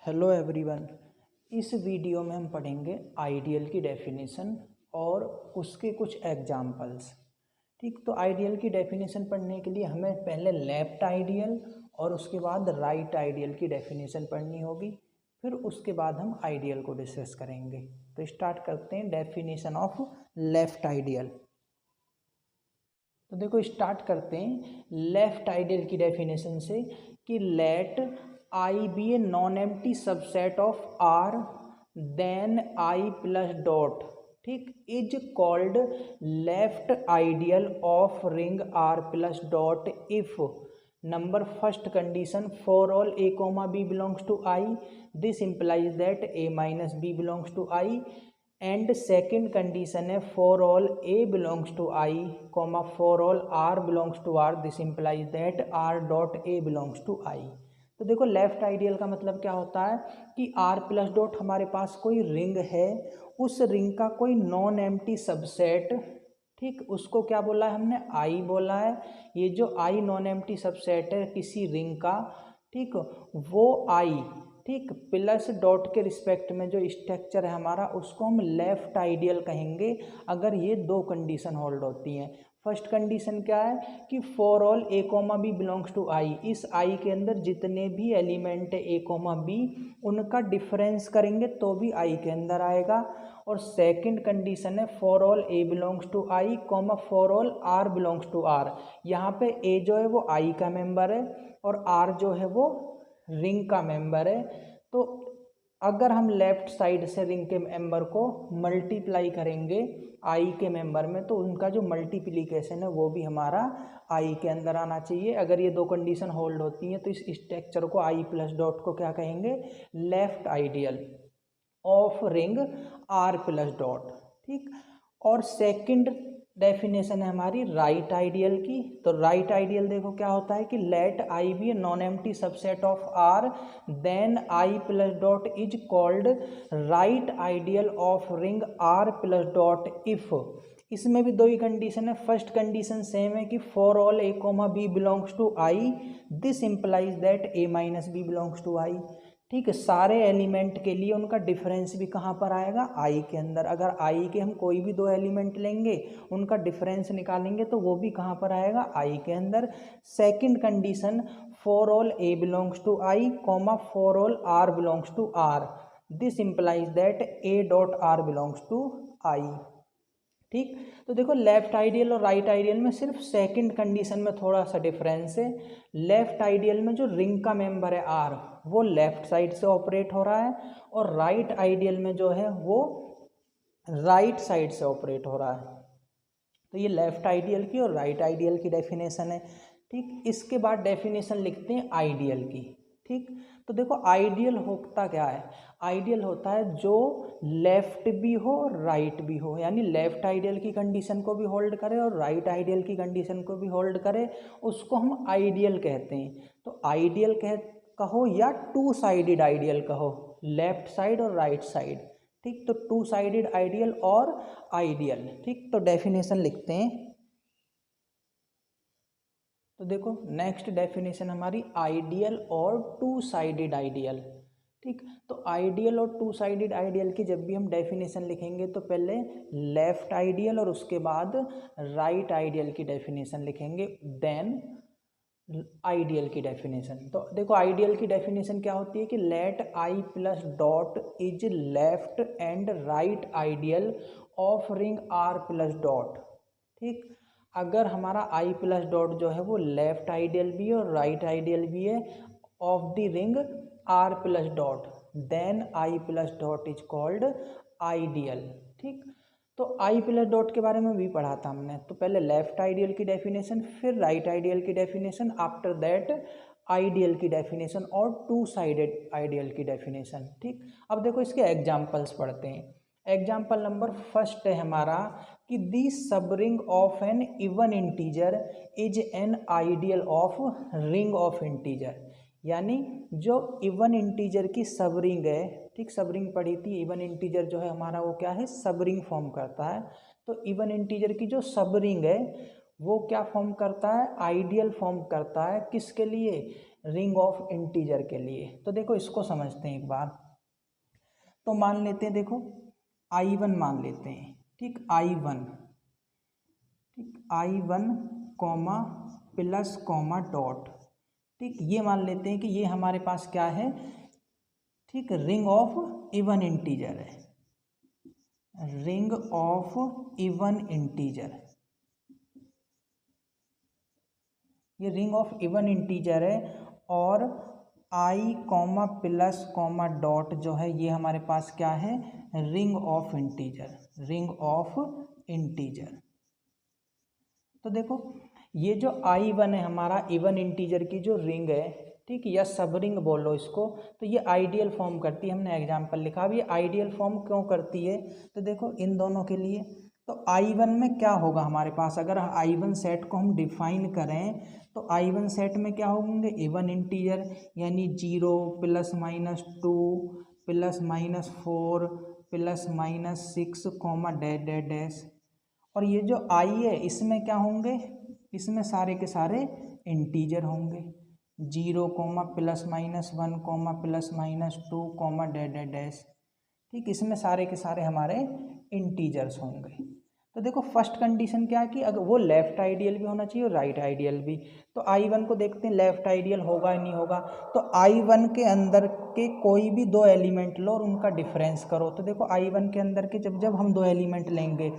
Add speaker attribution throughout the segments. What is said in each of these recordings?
Speaker 1: Hello everyone. इस video में हम पढ़ेंगे आइडियल की डेफिनेशन और उसके कुछ एग्जाम्पल्स। ठीक, तो आइडियल की डेफिनेशन पढ़ने के लिए हमें पहले लेफ्ट आइडियल और उसके बाद राइट आइडियल की डेफिनेशन पढ़नी होगी, फिर उसके बाद हम आइडियल को डिस्कस करेंगे। तो स्टार्ट करते हैं डेफिनेशन ऑफ लेफ्ट आइडियल। तो देखो स्टार्ट करते हैं लेफ्ट आइडियल की डेफिनेशन से कि let I be a non empty subset of R then I plus dot, ठीक, is called left ideal of ring R plus dot if number first condition for all a comma b belongs to I, this implies that a minus b belongs to I, and second condition है for all a belongs to I comma for all r belongs to R, this implies that r dot A belongs to आई। तो देखो left ideal का मतलब क्या होता है कि are plus dot हमारे पास कोई रिंग है, उस रिंग का कोई नॉन एम्प्टी सबसेट, ठीक, उसको क्या बोला है हमने, आई बोला है। ये जो आई नॉन एम्प्टी सबसेट है किसी रिंग का, ठीक, वो आई, ठीक, प्लस डॉट के रिस्पेक्ट में जो स्ट्रक्चर है हमारा उसको हम लेफ्ट आइडियल कहेंगे अगर ये दो कंडीशन होल्ड होती हैं। फर्स्ट कंडीशन क्या है कि for all a comma b belongs to I, इस आई के अंदर जितने भी एलिमेंट है ए कॉमा बी उनका डिफरेंस करेंगे तो भी आई के अंदर आएगा। और सेकंड कंडीशन है for all a belongs to I comma for all r belongs to R, यहाँ पे ए जो है वो आई का मेंबर है और आर जो है वो रिंग का मेंबर है। तो अगर हम लेफ्ट साइड से रिंग के मेंबर को मल्टीप्लाई करेंगे आई के मेंबर में तो उनका जो मल्टीप्लिकेशन है वो भी हमारा आई के अंदर आना चाहिए। अगर ये दो कंडीशन होल्ड होती हैं तो इस स्ट्रक्चर को आई प्लस डॉट को क्या कहेंगे, left ideal of ring R plus dot, ठीक। और सेकंड डेफिनेशन है हमारी राइट आइडियल की। तो राइट आइडियल देखो क्या होता है कि let I be a non empty subset of R then I plus dot is called right ideal of ring R plus dot if, इसमें भी दो ही कंडीशन है। फर्स्ट कंडीशन सेम है कि for all a comma b belongs to I, this implies that a minus b belongs to I, ठीक है। सारे एलिमेंट के लिए उनका डिफरेंस भी कहाँ पर आएगा, आई के अंदर। अगर आई के हम कोई भी दो एलिमेंट लेंगे उनका डिफरेंस निकालेंगे तो वो भी कहाँ पर आएगा, आई के अंदर। Second condition for all a belongs to I comma for all r belongs to R, this implies that a dot r belongs to I, ठीक। तो देखो लेफ्ट आइडियल और राइट आइडियल में सिर्फ सेकंड कंडीशन में थोड़ा सा डिफरेंस है। लेफ्ट आइडियल में जो रिंग का मेंबर है आर वो लेफ्ट साइड से ऑपरेट हो रहा है और राइट आइडियल में जो है वो राइट साइड से ऑपरेट हो रहा है। तो ये लेफ्ट आइडियल की और राइट आइडियल की डेफिनेशन है, ठीक। इसके बाद डेफिनेशन लिखते हैं आइडियल की, ठीक। तो देखो आइडियल होता क्या है, आइडियल होता है जो लेफ्ट भी हो और राइट भी हो, यानी लेफ्ट आइडियल की कंडीशन को भी होल्ड करे और राइट आइडियल की कंडीशन को भी होल्ड करे, उसको हम आइडियल कहते हैं। तो आइडियल कहो या टू साइडेड आइडियल कहो, लेफ्ट साइड और राइट साइड, ठीक। तो टू साइडेड आइडियल और आइडियल, ठीक। तो डेफिनेशन लिखते हैं। तो देखो नेक्स्ट डेफिनेशन हमारी आइडियल और टू साइडेड आइडियल, ठीक। तो आइडियल और टू साइडेड आइडियल की जब भी हम डेफिनेशन लिखेंगे तो पहले लेफ्ट आइडियल और उसके बाद राइट आइडियल की डेफिनेशन लिखेंगे, देन आइडियल की डेफिनेशन। तो देखो आइडियल की डेफिनेशन क्या होती है कि let I plus dot is left and right ideal of ring R plus dot, ठीक। अगर हमारा आई प्लस डॉट जो है वो लेफ्ट आइडियल भी है और राइट आइडियल भी है of the ring R plus dot, then I plus dot is called ideal, ठीक। तो आई प्लस डॉट के बारे में भी पढ़ा था हमने। तो पहले लेफ्ट आइडियल की डेफिनेशन, फिर राइट आइडियल की डेफिनेशन, आफ्टर दैट आइडियल की डेफिनेशन और टू साइडेड आइडियल की डेफिनेशन, ठीक। अब देखो इसके एग्जाम्पल्स पढ़ते हैं। एग्जाम्पल नंबर फर्स्ट है हमारा कि the subring of an even integer is an ideal of ring of integer, यानी जो इवन इंटीजर की सबरिंग है, ठीक, सबरिंग पढ़ी थी। इवन इंटीजर जो है हमारा वो क्या है, सबरिंग फॉर्म करता है। तो इवन इंटीजर की जो सबरिंग है वो क्या फॉर्म करता है, आइडियल फॉर्म करता है, किसके लिए, रिंग ऑफ इंटीजर के लिए। तो देखो इसको समझते हैं एक बार। तो मान लेते हैं, देखो I1 मान लेते हैं, ठीक, I1, ठीक, I1 comma plus comma dot, ठीक, ये मान लेते हैं कि ये हमारे पास क्या है, ठीक, रिंग ऑफ इवन इंटीजर है, रिंग ऑफ इवन इंटीजर, ये रिंग ऑफ इवन इंटीजर है। और आई कॉमा प्लस कॉमा डॉट जो है ये हमारे पास क्या है, ring of integer, ring of integer. तो देखो ये जो I1 है हमारा इवन इंटीजर की जो रिंग है, ठीक, या सब रिंग बोलो इसको, तो ये आइडियल फॉर्म करती है। हमने एग्जांपल लिखा। अब ये आइडियल फॉर्म क्यों करती है, तो देखो इन दोनों के लिए, तो I1 में क्या होगा हमारे पास, अगर I1 सेट को हम डिफाइन करें तो I1 सेट में क्या होंगे, इवन इंटीजर, यानी 0 plus minus 2 plus minus 4 plus minus 6 comma dash dash dash. और ये जो I है इसमें क्या होंगे, इसमें सारे के सारे इंटीजर होंगे, 0 comma plus minus 1 comma plus minus 2 comma dash dash dash, ठीक, इसमें सारे के सारे हमारे इंटीजर्स होंगे। तो देखो फर्स्ट कंडीशन क्या है कि अगर वो लेफ्ट आइडियल भी होना चाहिए और राइट आइडियल भी। तो I1 को देखते हैं लेफ्ट आइडियल होगा या नहीं होगा। तो I1 के अंदर के कोई भी दो एलिमेंट लो और उनका डिफरेंस करो। तो देखो I1 के अंदर के जब हम दो एलिमेंट लेंगे,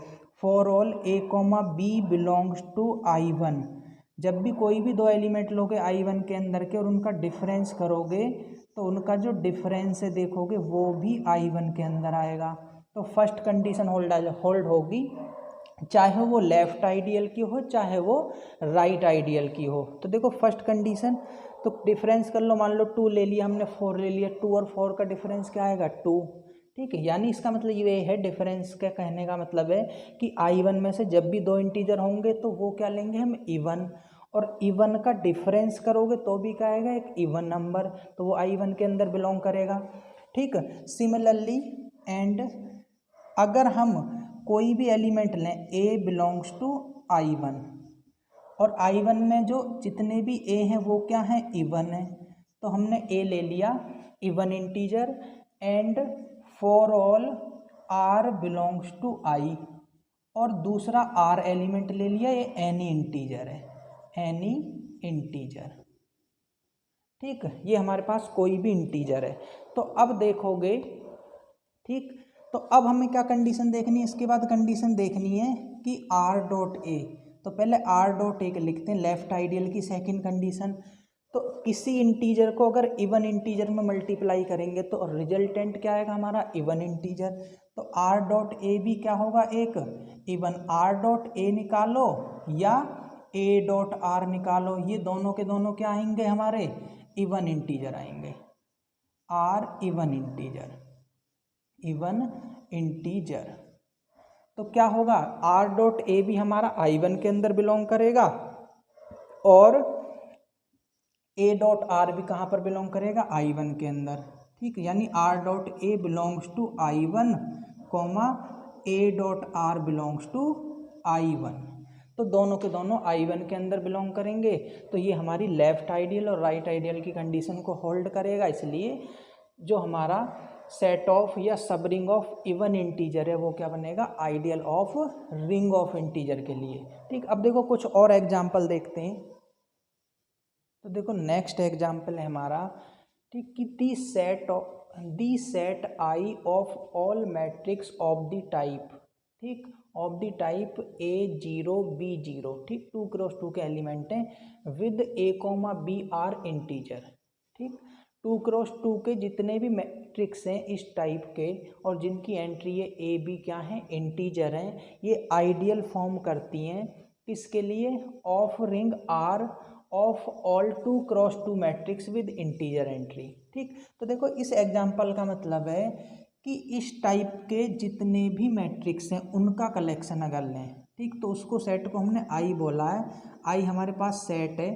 Speaker 1: for all A, B belongs to I1, जब भी कोई भी दो एलिमेंट लोगे I1 के अंदर के और उनका डिफरेंस करोगे तो उनका जो डिफरेंस है देखोगे वो भी I1 के अंदर आएगा। तो फर्स्ट कंडीशन होल्ड होगी, चाहे वो लेफ्ट आइडियल की हो चाहे वो राइट आइडियल की हो। तो देखो फर्स्ट कंडीशन, तो डिफरेंस कर लो, मान लो 2 ले लिया हमने, 4 ले लिया, 2 और 4 का डिफरेंस क्या आएगा, 2, ठीक है। यानी इसका मतलब ये है, डिफरेंस का कहने का मतलब है कि I1 में से जब भी दो इंटीजर होंगे तो वो क्या लेंगे हम, इवन, और इवन का डिफरेंस करोगे तो भी क्या आएगा, एक इवन नंबर, तो वो I1 के अंदर बिलोंग करेगा, ठीक। सिमिलरली एंड अगर हम कोई भी एलिमेंट लें, A बिलोंग्स टू I1, और I1 में जो जितने भी A हैं वो क्या हैं, इवन है, तो हमने A ले लिया even integer, and for all R belongs to I, और दूसरा R एलिमेंट ले लिया, ये एनी इंटीजर है, एनी इंटीजर, ठीक, ये हमारे पास कोई भी इंटीजर है। तो अब देखोगे, ठीक, तो अब हमें क्या कंडीशन देखनी है, इसके बाद कंडीशन देखनी है कि R डॉट ए, तो पहले R डॉट ए के लिखते हैं लेफ्ट आइडियल की सेकंड कंडीशन। तो किसी इंटीजर को अगर इवन इंटीजर में मल्टीप्लाई करेंगे तो रिजल्टेंट क्या आएगा हमारा, इवन इंटीजर। तो R डॉट ए भी क्या होगा, एक इवन। R डॉट ए निकालो या A डॉट R निकालो, ये दोनों के दोनों क्या आएंगे हमारे, इवन इंटीजर आएंगे, R even integer, even integer. तो क्या होगा, R डॉट ए भी हमारा I1 के अंदर बिलोंग करेगा और A डॉट R भी कहाँ पर बिलोंग करेगा, I1 के अंदर, ठीक। यानी R dot A belongs to I1 comma A dot R belongs to I1, तो दोनों के दोनों I1 के अंदर बिलोंग करेंगे। तो ये हमारी लेफ्ट आइडियल और राइट आइडियल की कंडीशन को होल्ड करेगा, इसलिए जो हमारा सेट ऑफ या सब रिंग ऑफ इवन इंटीजर है वो क्या बनेगा, ideal of ring of integer के लिए, ठीक। अब देखो कुछ और एग्जांपल देखते हैं। तो देखो नेक्स्ट एग्जांपल है हमारा, ठीक, कि the set I of all matrix of the type, ठीक, of the type A0 B0, ठीक, 2x2 के एलिमेंट हैं with A, B are integer, ठीक। 2x2 के जितने भी मैट्रिक्स हैं इस टाइप के और जिनकी एंट्री है A B क्या हैं, इंटीजर हैं, ये आइडियल फॉर्म करती हैं किसके लिए, of ring R of all 2x2 matrix with integer entry, ठीक। तो देखो इस एग्जांपल का मतलब है कि इस टाइप के जितने भी मैट्रिक्स हैं उनका कलेक्शन अगर लें, ठीक, तो उसको सेट को हमने आई बोला है, आई हमारे पास सेट है,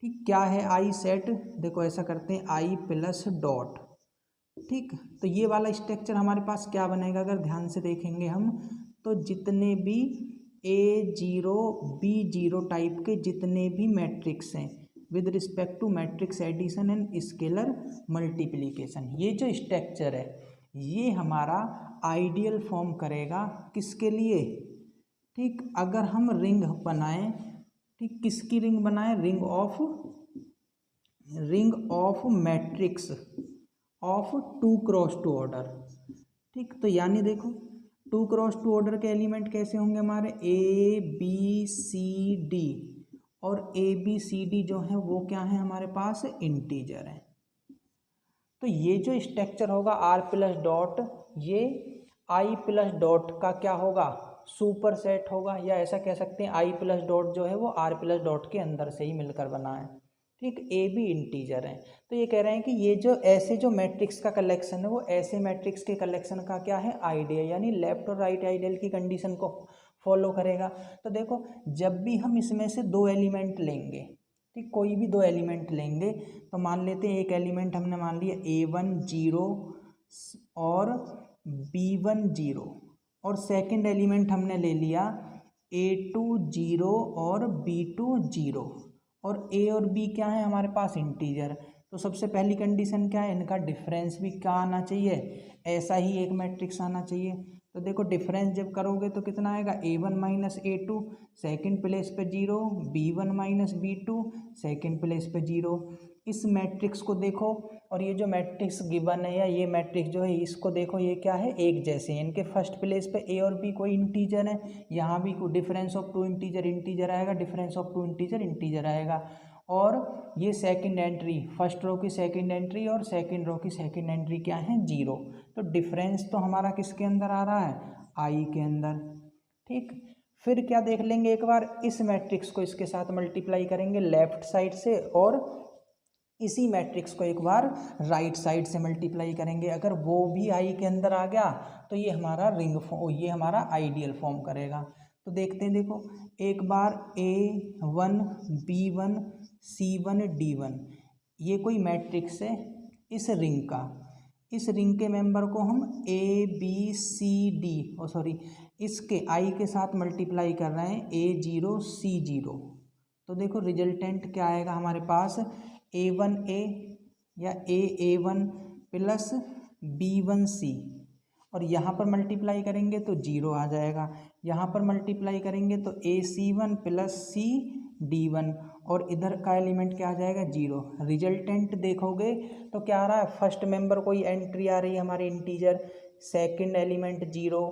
Speaker 1: ठीक। क्या है आई सेट, देखो ऐसा करते हैं आई प्लस डॉट, ठीक। तो ये वाला स्ट्रक्चर हमारे पास क्या बनेगा, अगर ध्यान से देखेंगे हम तो जितने भी A0 B0 टाइप के जितने भी मैट्रिक्स हैं with respect to matrix addition and scalar multiplication, ये जो स्ट्रक्चर है ये हमारा आइडियल फॉर्म करेगा किसके लिए, ठीक, अगर हम रिंग बनाएं, ठीक, किसकी रिंग बनाएं, ring of matrix of 2x2 order, ठीक। तो यानी देखो 2x2 ऑर्डर के एलिमेंट कैसे होंगे हमारे, ए बी सी डी, और ए बी सी डी जो है वो क्या है हमारे पास, इंटीजर है। तो ये जो स्ट्रक्चर होगा आर प्लस डॉट, ये आई प्लस डॉट का क्या होगा, सुपर सेट होगा, या ऐसा कह सकते हैं आई प्लस डॉट जो है वो आर प्लस डॉट के अंदर से ही मिलकर बना है, ठीक। ए बी इंटीजर है। तो ये कह रहे हैं कि ये जो ऐसे जो मैट्रिक्स का कलेक्शन है वो ऐसे मैट्रिक्स के कलेक्शन का क्या है, आइडियल, यानी लेफ्ट और राइट आइडियल की कंडीशन को फॉलो करेगा। तो देखो जब भी हम इसमें से दो एलिमेंट लेंगे, ठीक, कोई भी दो एलिमेंट लेंगे, तो मान लेते हैं एक एलिमेंट हमने मान लिया A1 0 और B1 0, और सेकंड एलिमेंट हमने ले लिया A2 0 और B2 0, और A और B क्या है हमारे पास, इंटीजर। तो सबसे पहली कंडीशन क्या है, इनका डिफरेंस भी क्या आना चाहिए, ऐसा ही एक मैट्रिक्स आना चाहिए। तो देखो डिफरेंस जब करोगे तो कितना आएगा, A1 minus A2 second place पे 0, B1 minus B2 second place पे 0। इस मैट्रिक्स को देखो, और ये जो मैट्रिक्स गिवन है या ये मैट्रिक्स जो है इसको देखो, ये क्या है, एक जैसे हैं। इनके फर्स्ट प्लेस पे A और B कोई इंटीजर है, यहाँ भी difference of two integer integer आएगा, difference of two integer integer आएगा। और ये सेकंड एंट्री, फर्स्ट रो की सेकंड एंट्री और सेकंड रो की सेकंड एंट्री क्या है, 0। तो डिफरेंस तो हमारा किसके अंदर आ रहा है, आई के अंदर, ठीक। फिर क्या देख लेंगे, एक बार इस मैट्रिक्स को इसके साथ मल्टीप्लाई करेंगे लेफ्ट साइड से, और इसी मैट्रिक्स को एक बार राइट साइड से मल्टीप्लाई करेंगे। अगर वो भी आई के अंदर आ गया तो ये हमारा रिंग फॉर्म, ये हमारा आइडियल फॉर्म करेगा। तो देखते हैं, देखो एक बार A1 B1 C1 D1, ये कोई मैट्रिक्स है इस रिंग का, इस रिंग के मेंबर को हम ABCD इसके आई के साथ मल्टीप्लाई कर रहे हैं A0 C0। तो देखो रिजल्टेंट क्या आएगा हमारे पास, A1A या A1 प्लस B1C, और यहाँ पर मल्टीप्लाई करेंगे तो 0 आ जाएगा, यहाँ पर मल्टीप्लाई करेंगे तो AC1 प्लस CD1, और इधर का एलिमेंट क्या आ जाएगा, 0। रिजल्टेंट देखोगे तो क्या आ रहा है, फर्स्ट मेंबर कोई एंट्री आ रही है हमारे इंटीजर, सेकंड एलिमेंट 0,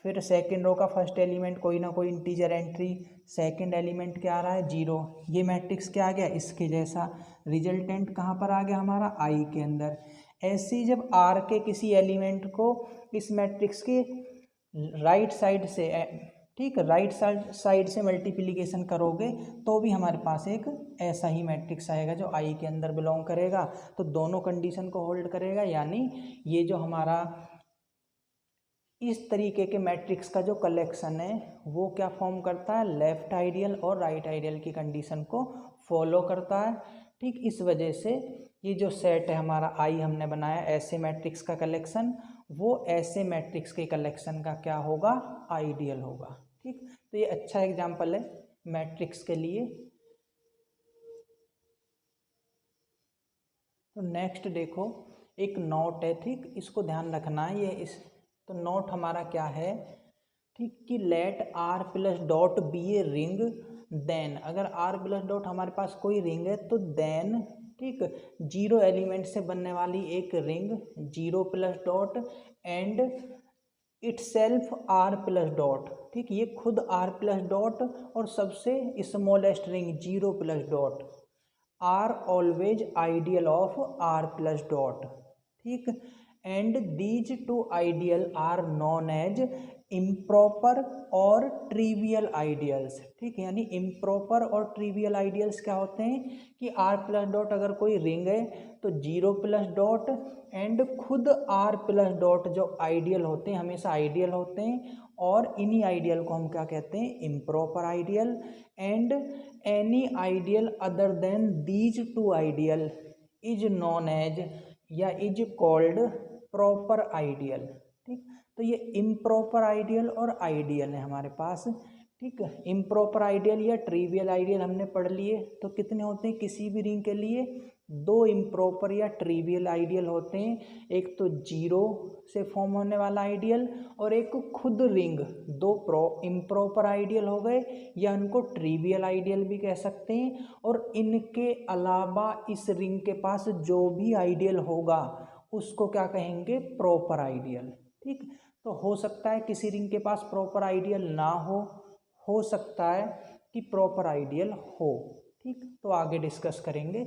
Speaker 1: फिर सेकंड रो का फर्स्ट एलिमेंट कोई ना कोई इंटीजर एंट्री, सेकंड एलिमेंट क्या आ रहा है, 0। ये मैट्रिक्स क्या आ गया, इसके जैसा। रिजल्टेंट कहाँ पर आ गया हमारा, आई के अंदर। ऐसे ही जब आर के किसी एलिमेंट को इस मैट्रिक्स के राइट साइड से, ठीक, राइट साइड से मल्टीप्लिकेशन करोगे तो भी हमारे पास एक ऐसा ही मैट्रिक्स आएगा जो आई के अंदर बिलोंग करेगा। तो दोनों कंडीशन को होल्ड करेगा, यानी ये जो हमारा इस तरीके के मैट्रिक्स का जो कलेक्शन है वो क्या फॉर्म करता है, लेफ्ट आइडियल और राइट आइडियल की कंडीशन को फॉलो करता है, ठीक। इस वजह से ये जो सेट है हमारा आई हमने बनाया ऐसे मैट्रिक्स का कलेक्शन, वो ऐसे मैट्रिक्स के कलेक्शन का क्या होगा, आइडियल होगा, ठीक। तो ये अच्छा एग्जाम्पल है मैट्रिक्स के लिए। तो नेक्स्ट देखो एक नोट है, ठीक, इसको ध्यान रखना है। ये तो नोट हमारा क्या है, ठीक, कि let R plus dot be a ring, then अगर आर प्लस डॉट हमारे पास कोई रिंग है तो देन, ठीक, 0 एलिमेंट से बनने वाली एक ring 0 plus dot and itself R plus dot, ठीक, ये खुद आर प्लस डॉट और सबसे smallest ring 0 plus dot R always ideal of R plus dot, ठीक। And these two ideal are known as improper और ट्रिवियल आइडियल्स, ठीक। यानी improper और ट्रिवियल आइडियल्स क्या होते हैं कि आर प्लस डॉट अगर कोई रिंग है तो 0 प्लस डॉट एंड खुद आर प्लस डॉट जो आइडियल होते हैं हमेशा आइडियल होते हैं, और इन्हीं आइडियल को हम क्या कहते हैं, improper ideal. And any ideal other than these two ideal is known as या इज कॉल्ड प्रॉपर आइडियल, ठीक। तो ये इम्प्रॉपर आइडियल और आइडियल है हमारे पास, ठीक है। इम्प्रॉपर आइडियल या ट्रिवियल आइडियल हमने पढ़ लिए। तो कितने होते हैं किसी भी रिंग के लिए? दो इम्प्रॉपर या ट्रिवियल आइडियल होते हैं, एक तो जीरो से फॉर्म होने वाला आइडियल और एक खुद रिंग। दो इम्प्रॉपर आइडियल हो गए या उनको ट्रिवियल आइडियल भी कह सकते हैं। और इनके अलावा इस रिंग के पास जो भी आइडियल होगा उसको क्या कहेंगे? Proper ideal. ठीक। तो हो सकता है किसी रिंग के पास प्रॉपर आइडियल ना हो सकता है कि प्रॉपर आइडियल हो। ठीक। तो आगे डिस्कस करेंगे।